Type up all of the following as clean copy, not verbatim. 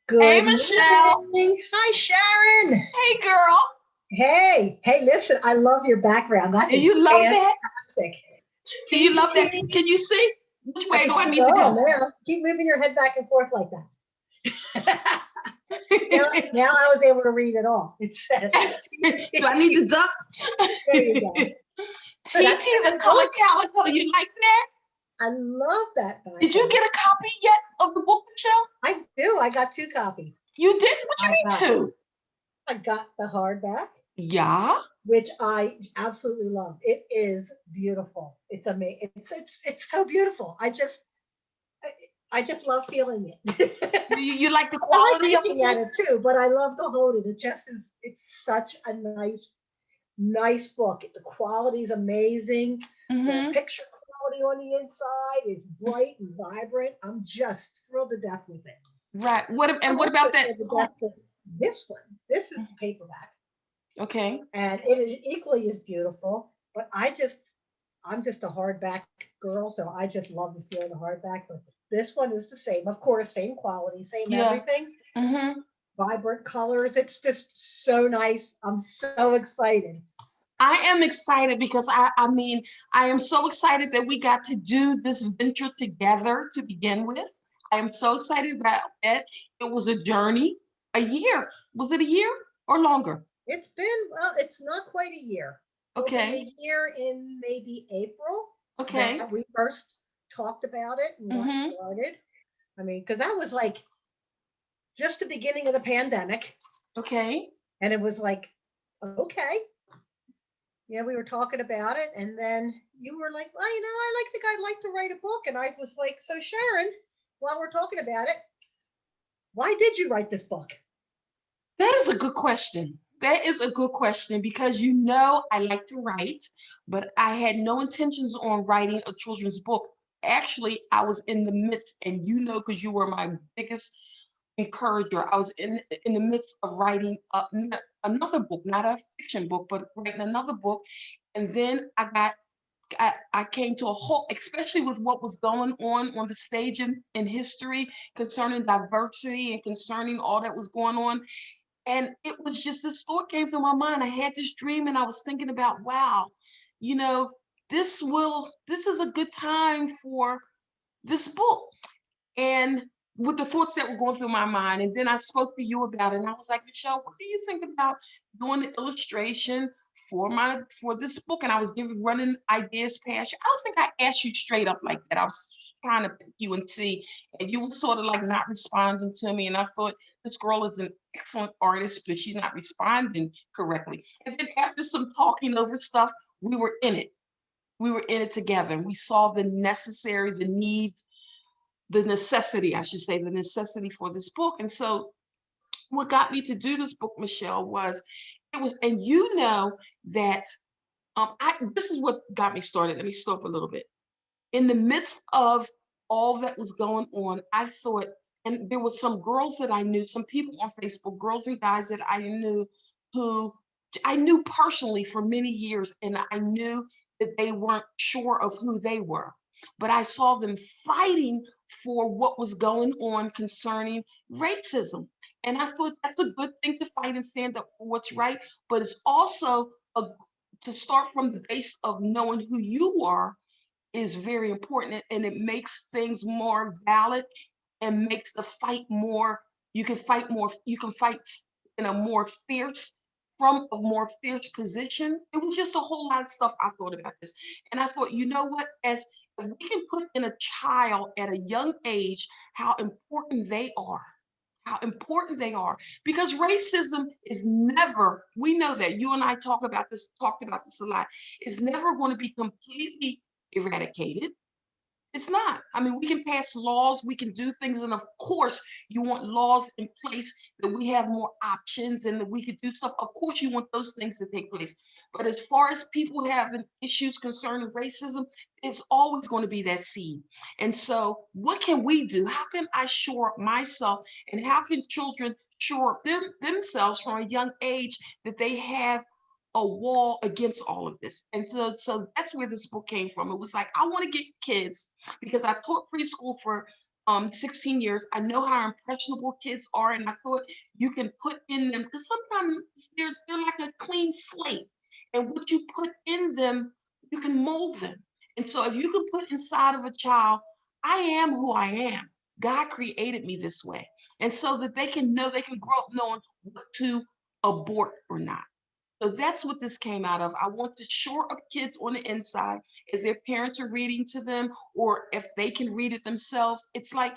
Hey, Good Michelle. morning. Hi, Sharon. Hey, girl. Hey, listen, I love your background. That Do is you love that? fantastic. Do you love that? TeTe. Can you see? Which I way can do I keep need to going go? now. Keep moving your head back and forth like that. now I was able to read it all. It said, Do I need to duck? there you go. So TT that's a the good color book. calico. You like that? I love that Did you background. get a copy yet of the book, Michelle? I do. I got two copies. You did? What you I mean got two? I got the hardback, Yeah. which I absolutely love. It is beautiful. It's amazing. It's so beautiful. I, I just love feeling it. You like the I like quality of the looking at book? it too, but I love to hold it. It just is. It's such a nice book. The quality is amazing. The Mm-hmm. picture quality on the inside is bright and vibrant. I'm just thrilled to death with it. Right. I'm What also about that? thrilled to death with this one. This is the paperback, Okay. and it is equally as beautiful. But I'm just a hardback girl, so I just love the feel of the hardback. But this one is the same, of course, same quality, same Yeah. everything, Mm-hmm. vibrant colors. It's just so nice. I'm so excited. I am excited because I mean, I am so excited that we got to do this venture together to begin with. I am so excited about it. It was a journey, a year. Was it a year or longer? It's been, well, it's not quite a year. It'll be Okay. a year in maybe April Okay. that we first talked about it and got Mm-hmm. started. I mean, because that was like just the beginning of the pandemic. Okay. And it was like, okay. Yeah, we were talking about it. And then you were like, well, think I'd like to write a book. And I was like, so Sharon, while we're talking about it, why did you write this book? That is a good question. That is a good question because you know I like to write, but I had no intentions on writing a children's book. Actually, I was in the midst, and you know, because you were my biggest encourager. I was in the midst of writing another book, not a fiction book, but writing another book. And then I came to a halt, especially with what was going on the stage in history concerning diversity and concerning all that was going on. And it was just this thought came to my mind. I had this dream, and I was thinking about, wow, you know, this is a good time for this book and with the thoughts that were going through my mind. And then I spoke to you about it. And I was like, Michelle, what do you think about doing the illustration for this book? And I was giving running ideas past you. I don't think I asked you straight up like that. I was trying to pick you and see. And you were sort of like not responding to me. And I thought this girl is an excellent artist, but she's not responding correctly. And then after some talking over stuff, we were in it. We were in it together. And we saw the need, the necessity, I should say, the necessity for this book. And so what got me to do this book, Michelle, was and you know that this is what got me started. Let me stop a little bit. In the midst of all that was going on, I thought, and there were some girls that I knew, some people on Facebook, girls and guys that I knew who I knew personally for many years, and I knew that they weren't sure of who they were. But I saw them fighting for what was going on concerning racism. And I thought that's a good thing to fight and stand up for what's right. But it's also to start from the base of knowing who you are is very important, and it makes things more valid and makes the fight more, you can fight in a more fierce, from a more fierce position. It was just a whole lot of stuff I thought about this. And I thought, you know what, as if we can put in a child at a young age how important they are, because racism is never, we know that, you and I talked about this a lot, is never going to be completely eradicated. It's not. I mean, we can pass laws, we can do things, and of course, you want laws in place that we have more options and that we could do stuff. Of course, you want those things to take place. But as far as people having issues concerning racism, it's always going to be that seed. And so, what can we do? How can I shore up myself, and how can children shore up themselves from a young age that they have a wall against all of this? And so that's where this book came from. It was like, I want to get kids, because I taught preschool for 16 years. I know how impressionable kids are, and I thought you can put in them because sometimes they're like a clean slate, and what you put in them, you can mold them. And so, if you can put inside of a child, I am who I am. God created me this way, and so that they can know they can grow up knowing what to abort or not. So that's what this came out of. I want to shore up kids on the inside as their parents are reading to them, or if they can read it themselves. It's like,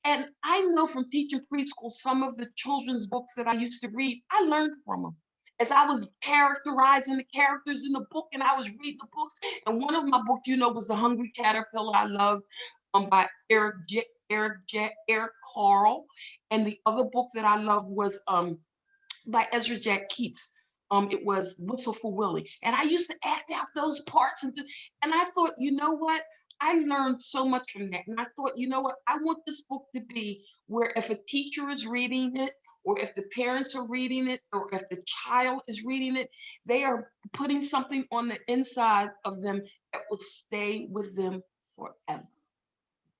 and I know from teaching preschool, some of the children's books that I used to read, I learned from them. As I was characterizing the characters in the book and I was reading the books. And one of my books, was The Hungry Caterpillar I loved, by Eric Carle. And the other book that I loved was by Ezra Jack Keats. It was Whistle for Willie. And I used to act out those parts. And I thought, you know what? I learned so much from that. And I thought, you know what? I want this book to be where if a teacher is reading it, or if the parents are reading it, or if the child is reading it, they are putting something on the inside of them that will stay with them forever.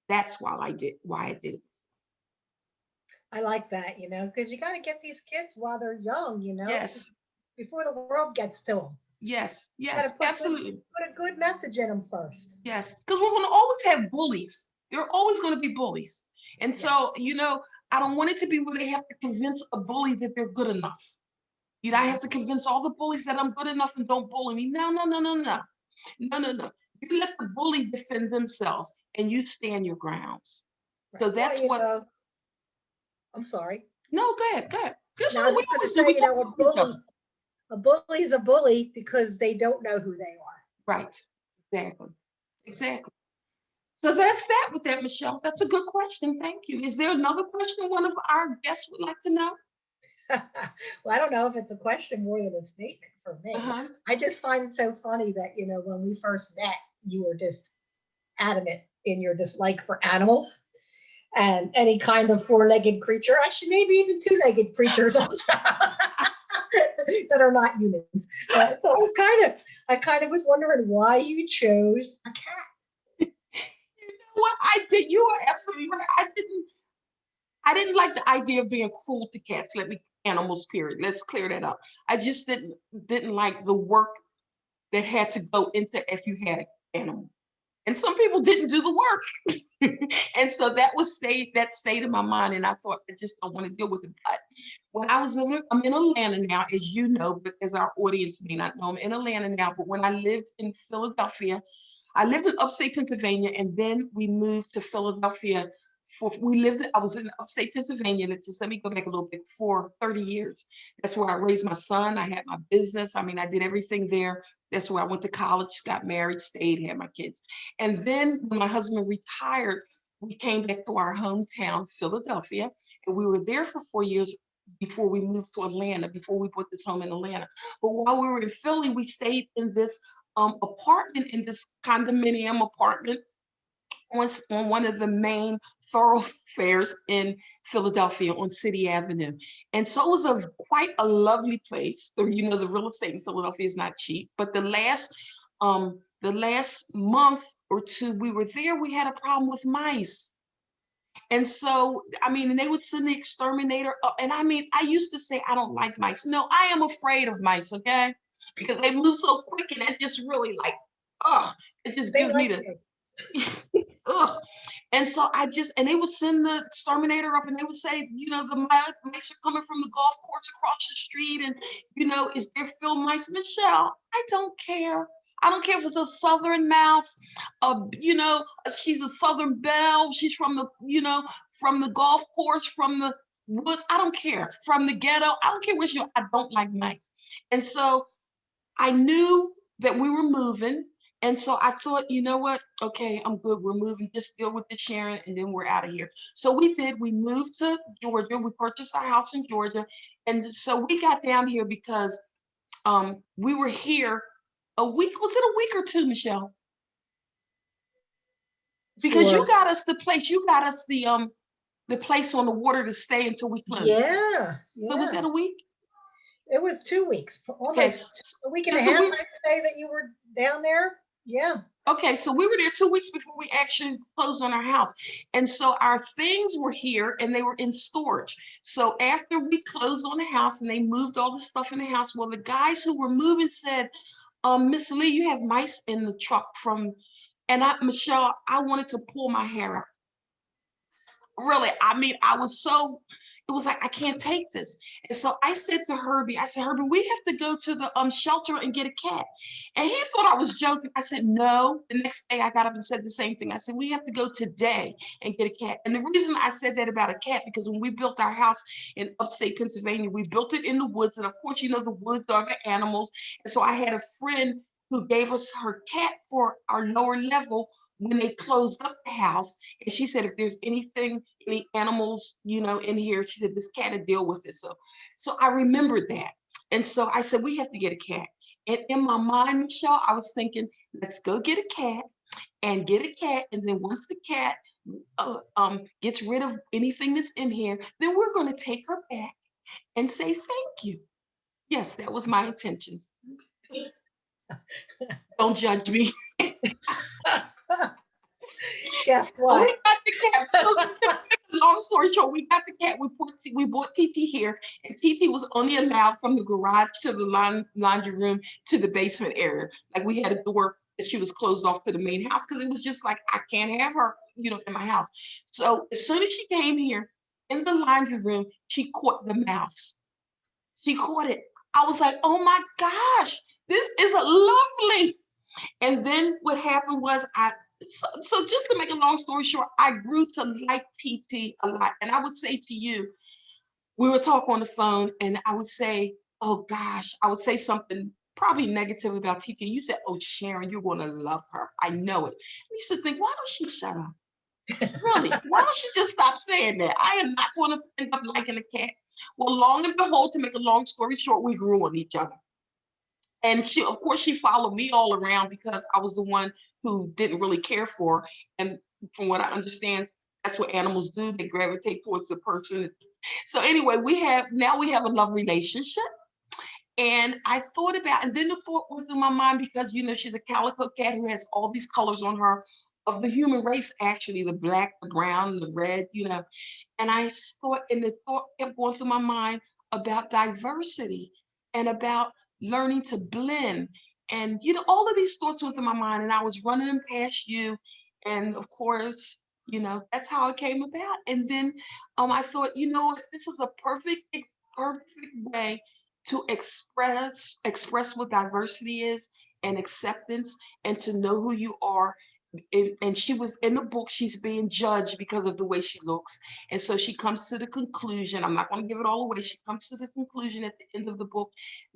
That's why I did it. I like that, because you got to get these kids while they're young, Yes, before the world gets to them. yes, Got to yes, put absolutely. put a good message in them first. Yes, because we're going to always have bullies. There are always going to be bullies. And Yeah. so, I don't want it to be where they have to convince a bully that they're good enough. I Mhm. have to convince all the bullies that I'm good enough and don't bully me. No, no, no, no, no. No, no, no. You let the bully defend themselves and you stand your grounds. Right. So Well, that's what, I'm sorry. no, go ahead, go ahead. This is Now I what was we just going to always do. say, We talk over each other. a bully's a bully because they don't know who they are. Right. Exactly. Exactly. So that's that with that, Michelle. That's a good question. Thank you. Is there another question one of our guests would like to know? Well, I don't know if it's a question more than a statement for me. Uh-huh. I just find it so funny that, when we first met, you were just adamant in your dislike for animals and any kind of four-legged creature, actually, maybe even two-legged creatures also that are not humans. So I kind of was wondering why you chose a cat. You know what I did? You are absolutely right. I didn't like the idea of being cruel to cats. Animals, period. Let's clear that up. I just didn't like the work that had to go into if you had an animal. And some people didn't do the work. And so that stayed in my mind. And I thought, I just don't want to deal with it. But when I was living, I'm in Atlanta now, as you know, but as our audience may not know, I'm in Atlanta now. But when I lived in Philadelphia, I lived in upstate Pennsylvania, and then we moved to Philadelphia. I was in upstate Pennsylvania, and just let me go back a little bit, for 30 years. That's where I raised my son. I had my business. I mean, I did everything there. That's where I went to college, got married, stayed, had my kids. And then when my husband retired, we came back to our hometown, Philadelphia, and we were there for 4 years before we moved to Atlanta, before we bought this home in Atlanta. But while we were in Philly, we stayed in this apartment, in this condominium apartment on one of the main thoroughfares in Philadelphia on City Avenue. And so it was quite a lovely place. The real estate in Philadelphia is not cheap, but the last month or two we were there, we had a problem with mice. And so, I mean, and they would send the exterminator up. And I mean, I used to say, I don't like mice. No, I am afraid of mice, okay? Because they move so quick and that just really like, it just They gives me like the, you. ugh. And so and they would send the exterminator up and they would say, the mice are coming from the golf course across the street. And, is there field mice? Michelle, I don't care. I don't care if it's a southern mouse, she's a southern belle, she's from the golf course, from the woods. I don't care. From the ghetto. I don't care which I don't like mice. And so I knew that we were moving. And so I thought, you know what? Okay, I'm good. We're moving. Just deal with the Sharon, and then we're out of here. So we did. We moved to Georgia. We purchased our house in Georgia. And so we got down here because we were here a week. Was it a week or two, Michelle? Because you For got us the place. You got us the place on the water to stay until we closed. Yeah, So was yeah. that a week? It was 2 weeks, Okay. almost a week and Yeah, a so half. we I'd say that you were down there. Yeah. Okay, so we were there 2 weeks before we actually closed on our house. And so our things were here and they were in storage. So after we closed on the house and they moved all the stuff in the house, well, the guys who were moving said, Miss Lee, you have mice in the truck from, and Michelle, I wanted to pull my hair out. Really, I mean, I was so, it was like, I can't take this. And so I said to Herbie, I said, Herbie, we have to go to the shelter and get a cat. And he thought I was joking. I said, no. The next day I got up and said the same thing. I said, we have to go today and get a cat. And the reason I said that about a cat, because when we built our house in upstate Pennsylvania, we built it in the woods. And of course, you know, the woods are the animals. And so I had a friend who gave us her cat for our lower level when they closed up the house. And she said, if there's anything, any animals, you know, in here, she said, this cat will deal with it. So I remembered that. And so I said, we have to get a cat. And in my mind, Michelle, I was thinking, let's go get a cat and get a cat. And then once the cat gets rid of anything that's in here, then we're going to take her back and say thank you. Yes, that was my intentions. Don't judge me. Guess Oh, we what? got the cat. So long story short, we got the cat. We bought TeTe here, and TeTe was only allowed from the garage to the laundry room to the basement area. Like we had a door that she was closed off to the main house because it was just like I can't have her, you know, in my house. So as soon as she came here in the laundry room, she caught the mouse. She caught it. I was like, oh my gosh, this is a lovely. And then what happened was so just to make a long story short, I grew to like TeTe a lot. And I would say to you, we would talk on the phone and I would say, oh gosh, I would say something probably negative about TeTe. You said, oh, Sharon, you're going to love her. I know it. And you used to think, why don't she shut up? Really? Why don't she just stop saying that? I am not going to end up liking a cat. Well, long and behold, to make a long story short, we grew on each other. And she, of course, she followed me all around because I was the one who didn't really care for her. And from what I understand, that's what animals do. They gravitate towards the person. So anyway, we have a love relationship. And I thought about, and then the thought was in my mind because you know she's a calico cat who has all these colors on her of the human race, actually, the black, the brown, the red, you know. And thought, and the thought kept going through my mind about diversity and about learning to blend. And, you know, all of these thoughts went through my mind, and I was running them past you. And of course, you know, that's how it came about. And then I thought, you know what, this is a perfect way to express what diversity is and acceptance and to know who you are and she was in the book, she's being judged because of the way she looks. And so she comes to the conclusion, I'm not going to give it all away. She comes to the conclusion at the end of the book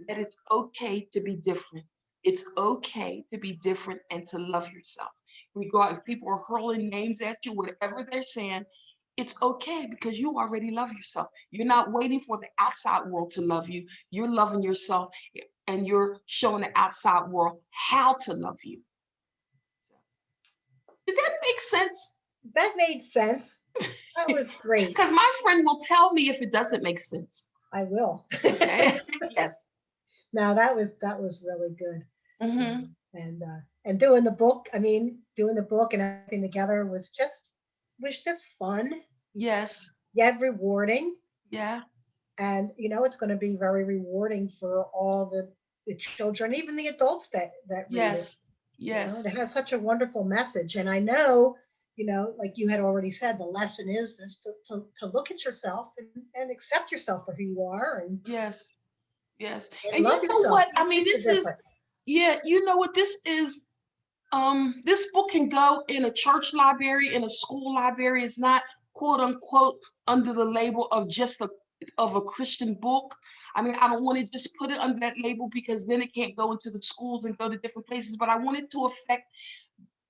that it's okay to be different. It's okay to be different and to love yourself. Regard if people are hurling names at you, whatever they're saying, it's okay because you already love yourself. You're not waiting for the outside world to love you. You're loving yourself and you're showing the outside world how to love you. Did that make sense? That made sense. That was great. Because my friend will tell me if it doesn't make sense. I will. Okay. Yes. Now that was really good. Mm-hmm. And doing the book, I mean, doing the book and everything together was just fun, Yes. yet rewarding. Yeah. And it's going to be very rewarding for all the children, even the adults that read it. Yes. Yes. It has such a wonderful message. And I know, like you had already said, the lesson is to look at yourself and accept yourself for who you are Yes. Yes. and And love you know yourself, what? I even mean, if this you're is, different. yeah, you know what this is. This book can go in a church library, in a school library. It's not quote unquote under the label of just a Christian book. I mean, I don't want to just put it under that label because then it can't go into the schools and go to different places. But I want it to affect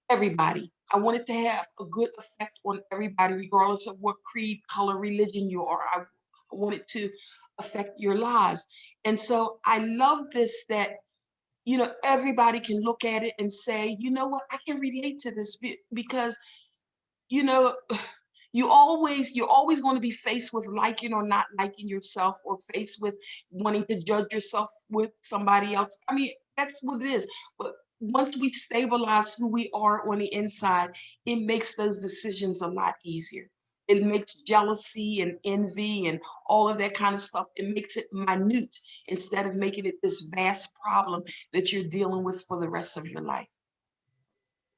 everybody. I want it to have a good effect on everybody, regardless of what creed, color, religion you are. I want it to affect your lives. And so I love this that everybody can look at it and say, you know what, I can relate to this because, you know, you're always going to be faced with liking or not liking yourself or faced with wanting to judge yourself with somebody else. I mean, that's what it is. But once we stabilize who we are on the inside, it makes those decisions a lot easier. It makes jealousy and envy and all of that kind of stuff, it makes it minute instead of making it this vast problem that you're dealing with for the rest of your life.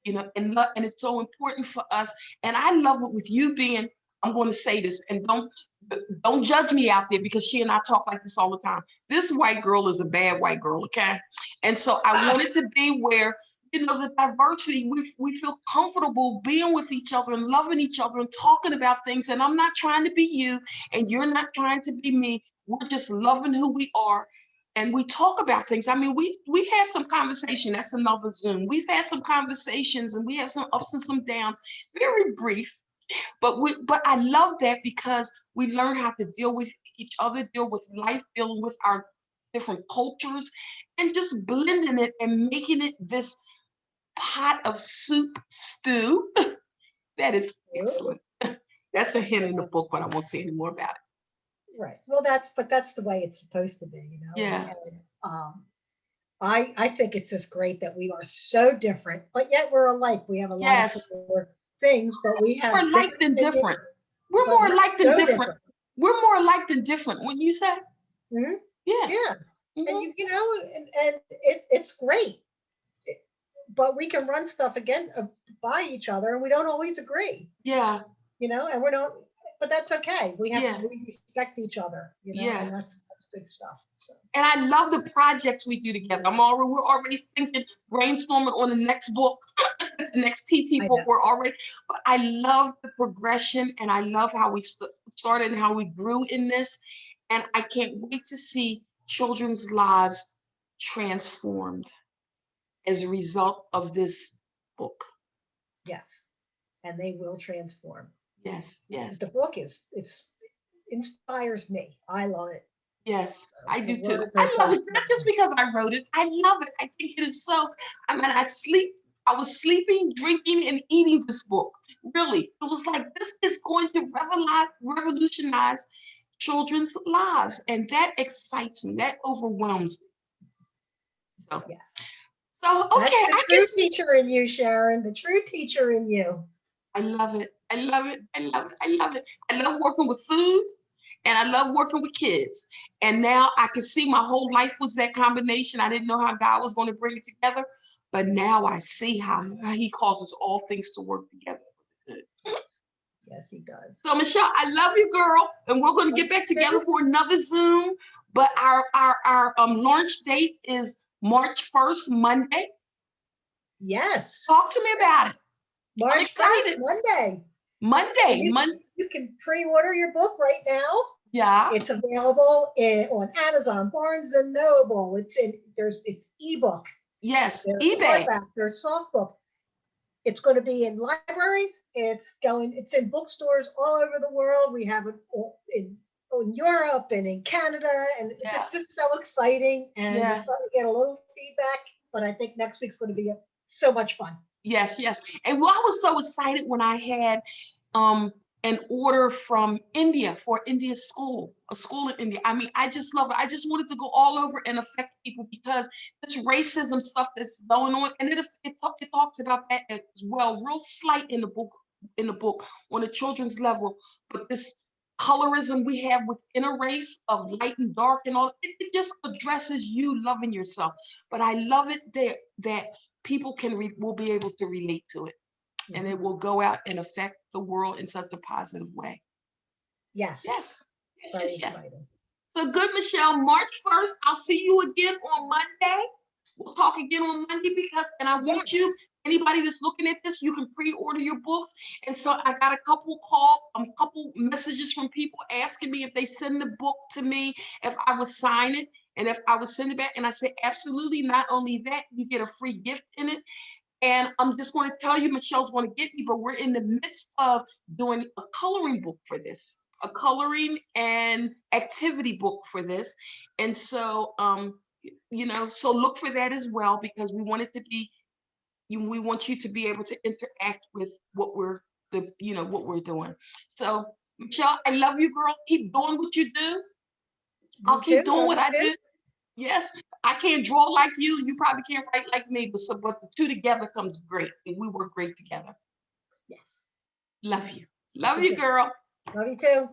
You know, and it's so important for us. And I love it with you being, I'm going to say this, and don't judge me out there because she and I talk like this all the time. This white girl is a bad white girl, okay? And so I want it to be where, you know, the diversity, we feel comfortable being with each other and loving each other and talking about things. And I'm not trying to be you, and you're not trying to be me. We're just loving who we are, and we talk about things. I mean, we had some conversation. That's another Zoom. We've had some conversations, and we have some ups and some downs, very brief. But I love that because we learn how to deal with each other, deal with life, dealing with our different cultures, and just blending it and making it this pot of soup stew. That is Ooh, excellent. That's a hint in the yeah, book, but I won't say any more about it. right. Well, that's the way it's supposed to be, you know. Yeah. I think it's just great that we are so different, but yet we're alike. We have a lot of Yes. similar things, but we More have alike different than opinions, different. We're but more we're alike than so different. different. We're more alike than different. Wouldn't you say? Hmm. Yeah. Yeah, and Hmm. you know, and it's great. It- But we can run stuff again by each other, and we don't always agree, Yeah. you know, and we don't. But that's okay. Yeah. We respect each other, you know, and Yeah. that's good stuff. So And I love the projects we do together. We're already thinking, brainstorming on the next book, the next TT I book. know. We're already, but I love the progression and I love how we started and how we grew in this. And I can't wait to see children's lives transformed as a result of this book. Yes, and they will transform. Yes, yes, The book is it's inspires me. I love it. yes, So I the do too. words are I love just it, not just because I wrote it. I love it. I think it is so, I mean, I was sleeping, drinking, and eating this book. Really. It was like, this is going to revolutionize children's lives. And that excites me. That overwhelms me. So, yes. okay, That's the I true guess teacher in you, Sharon. The true teacher in you. I love it. I love it. I love it. I love it. I love working with food and I love working with kids. And now I can see my whole life was that combination. I didn't know how God was going to bring it together, but now I see how He causes all things to work together for the good. Yes. Yes, he does. So Michelle, I love you, girl, and we're going to Love get back you together too. for another Zoom. But our launch date is March 1st, Monday. Yes. Talk to me about it. I'm March 1st, excited. Monday. And Monday, Monday. you can pre-order your book right now. Yeah. It's available on Amazon, Barnes and Noble. It's ebook. Yes. There's eBay. hardback, there's softbook. It's going to be in libraries. It's in bookstores all over the world. We have it in Europe and in Canada, and Yeah. it's just so exciting. And we're Yeah. starting to get a little feedback, but I think next week's going to be so much fun. Yes, yes. And well, I was so excited when I had um an order from India for India's school, a school in India. I mean, I just love it. I just wanted to go all over and affect people because this racism stuff that's going on, and it talks about that as well, real slight in the book on a children's level. But this colorism we have within a race of light and dark and all, it just addresses you loving yourself. But I love it that people will be able to relate to it and it Mhm. will go out and affect the world in such a positive way. Yes, Yes, yes, very yes, yes. exciting. So good, Michelle. March 1st, I'll see you again on Monday. We'll talk again on Monday and I want Yes. you, anybody that's looking at this, you can pre-order your books. And so I got a couple messages from people asking me if they send the book to me, if I would sign it and if I would send it back. And I said, absolutely. Not only that, you get a free gift in it. And I'm just going to tell you, Michelle's going to get me, but we're in the midst of doing a coloring book for this, a coloring and activity book for this. And so, so look for that as well because we want it to be, we want you to be able to interact with what we're doing. So, Michelle, I love you, girl. Keep doing what you do. I'll You too. keep doing Love what you I too. do. Yes, I can't draw like you. You probably can't write like me, but the two together comes great, and we work great together. Yes. Love you. Love Good you, job. girl. Love you too.